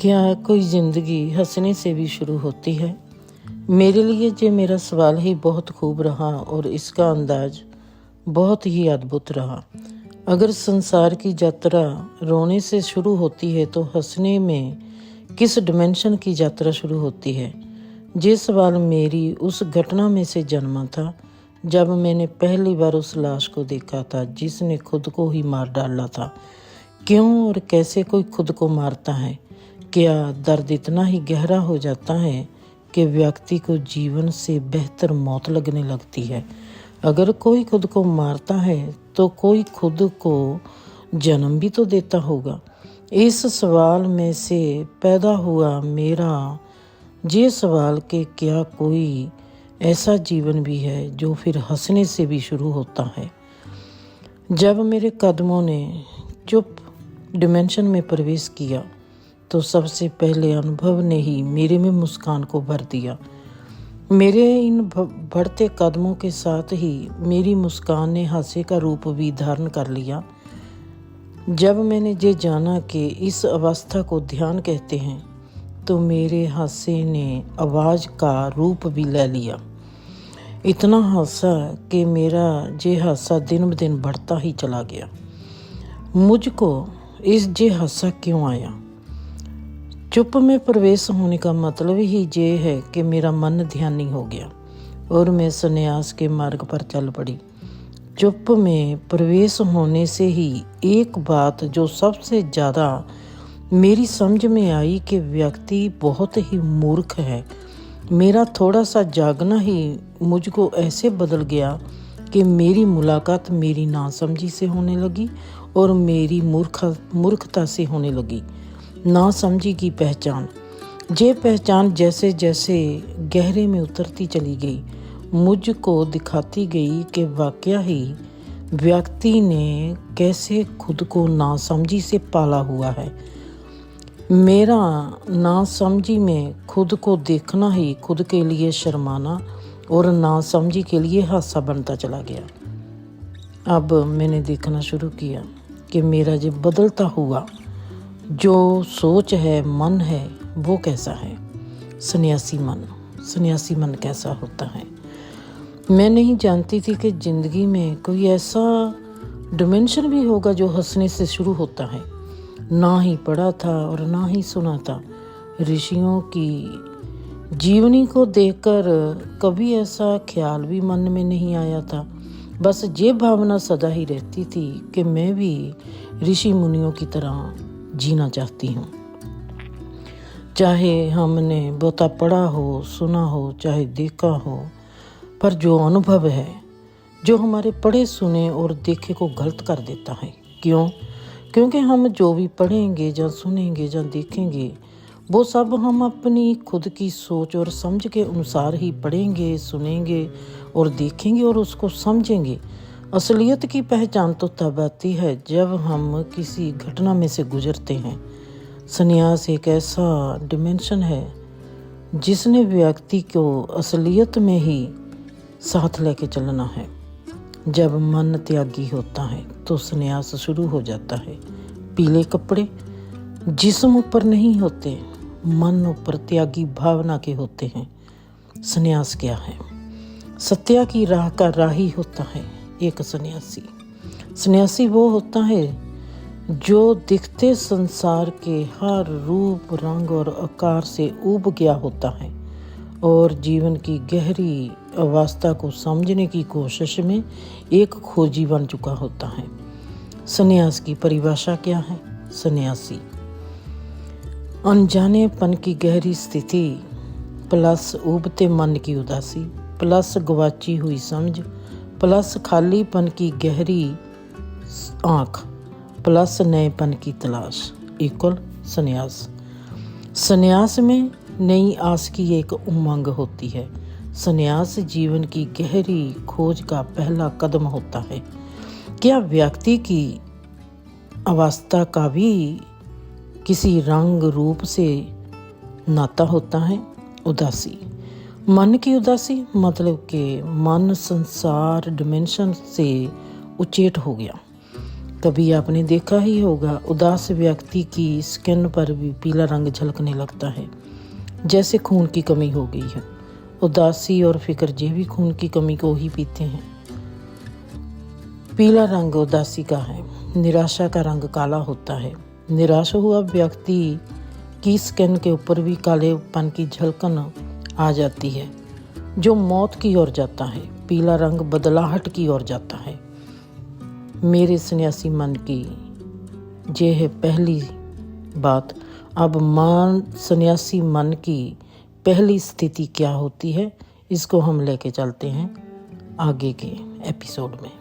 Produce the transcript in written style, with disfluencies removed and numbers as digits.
क्या कोई ज़िंदगी हंसने से भी शुरू होती है? मेरे लिए ये मेरा सवाल ही बहुत खूब रहा और इसका अंदाज बहुत ही अद्भुत रहा। अगर संसार की यात्रा रोने से शुरू होती है तो हंसने में किस डिमेंशन की यात्रा शुरू होती है? ये सवाल मेरी उस घटना में से जन्मा था जब मैंने पहली बार उस लाश को देखा था जिसने खुद को ही मार डाला था। क्यों और कैसे कोई खुद को मारता है? क्या दर्द इतना ही गहरा हो जाता है कि व्यक्ति को जीवन से बेहतर मौत लगने लगती है? अगर कोई खुद को मारता है तो कोई खुद को जन्म भी तो देता होगा। इस सवाल में से पैदा हुआ मेरा ये सवाल कि क्या कोई ऐसा जीवन भी है जो फिर हंसने से भी शुरू होता है। जब मेरे कदमों ने चुप डिमेंशन में प्रवेश किया तो सबसे पहले अनुभव ने ही मेरे में मुस्कान को भर दिया। मेरे इन बढ़ते कदमों के साथ ही मेरी मुस्कान ने हास्य का रूप भी धारण कर लिया। जब मैंने ये जाना कि इस अवस्था को ध्यान कहते हैं तो मेरे हास्य ने आवाज़ का रूप भी ले लिया। इतना हंसा कि मेरा ये हादसा दिन ब दिन बढ़ता ही चला गया। मुझको ये हादसा क्यों आया? चुप में प्रवेश होने का मतलब ही ये है कि मेरा मन ध्यानी हो गया और मैं संन्यास के मार्ग पर चल पड़ी। चुप में प्रवेश होने से ही एक बात जो सबसे ज़्यादा मेरी समझ में आई कि व्यक्ति बहुत ही मूर्ख है। मेरा थोड़ा सा जागना ही मुझको ऐसे बदल गया कि मेरी मुलाकात मेरी नासमझी से होने लगी और मेरी मूर्खता से होने लगी। नासमझी की पहचान, ये पहचान जैसे जैसे गहरे में उतरती चली गई मुझको दिखाती गई कि वाकया ही व्यक्ति ने कैसे खुद को नासमझी से पाला हुआ है। मेरा नासमझी में खुद को देखना ही खुद के लिए शर्माना और नासमझी के लिए हादसा बनता चला गया। अब मैंने देखना शुरू किया कि मेरा ये बदलता हुआ जो सोच है, मन है, वो कैसा है। सन्यासी मन कैसा होता है? मैं नहीं जानती थी कि ज़िंदगी में कोई ऐसा डिमेंशन भी होगा जो हंसने से शुरू होता है। ना ही पढ़ा था और ना ही सुना था। ऋषियों की जीवनी को देखकर कभी ऐसा ख्याल भी मन में नहीं आया था। बस ये भावना सदा ही रहती थी कि मैं भी ऋषि मुनियों की तरह जीना चाहती हूँ। चाहे हमने बहुता पढ़ा हो, सुना हो, चाहे देखा हो, पर जो अनुभव है जो हमारे पढ़े सुने और देखे को गलत कर देता है। क्यों? क्योंकि हम जो भी पढ़ेंगे या सुनेंगे या देखेंगे वो सब हम अपनी खुद की सोच और समझ के अनुसार ही पढ़ेंगे, सुनेंगे और देखेंगे और उसको समझेंगे। असलियत की पहचान तो तब आती है जब हम किसी घटना में से गुजरते हैं। संन्यास एक ऐसा डिमेंशन है जिसने व्यक्ति को असलियत में ही साथ लेके चलना है। जब मन त्यागी होता है तो संन्यास शुरू हो जाता है। पीले कपड़े जिस्म ऊपर नहीं होते, मन ऊपर त्यागी भावना के होते हैं। संन्यास क्या है? सत्या की राह का राही होता है एक सन्यासी वो होता है जो दिखते संसार के हर रूप, रंग और आकार से ऊब गया होता है और जीवन की गहरी अवस्था को समझने की कोशिश में एक खोजी बन चुका होता है। संन्यास की परिभाषा क्या है? सन्यासी अनजानेपन की गहरी स्थिति प्लस ऊबते मन की उदासी प्लस गवाची हुई समझ प्लस खालीपन की गहरी आँख प्लस नएपन की तलाश इक्वल संन्यास। संन्यास में नई आस की एक उमंग होती है। संन्यास जीवन की गहरी खोज का पहला कदम होता है। क्या व्यक्ति की अवस्था का भी किसी रंग रूप से नाता होता है? उदासी, मन की उदासी मतलब कि मन संसार डिमेंशन से उचेट हो गया। कभी आपने देखा ही होगा, उदास व्यक्ति की स्किन पर भी पीला रंग झलकने लगता है, जैसे खून की कमी हो गई है। उदासी और फिक्र ये भी खून की कमी को ही पीते हैं। पीला रंग उदासी का है, निराशा का रंग काला होता है। निराश हुआ व्यक्ति की स्किन के ऊपर भी कालेपन की झलकन आ जाती है, जो मौत की ओर जाता है। पीला रंग बदलाहट की ओर जाता है। मेरे सन्यासी मन की ये है पहली बात। अब सन्यासी मन की पहली स्थिति क्या होती है, इसको हम लेके चलते हैं आगे के एपिसोड में।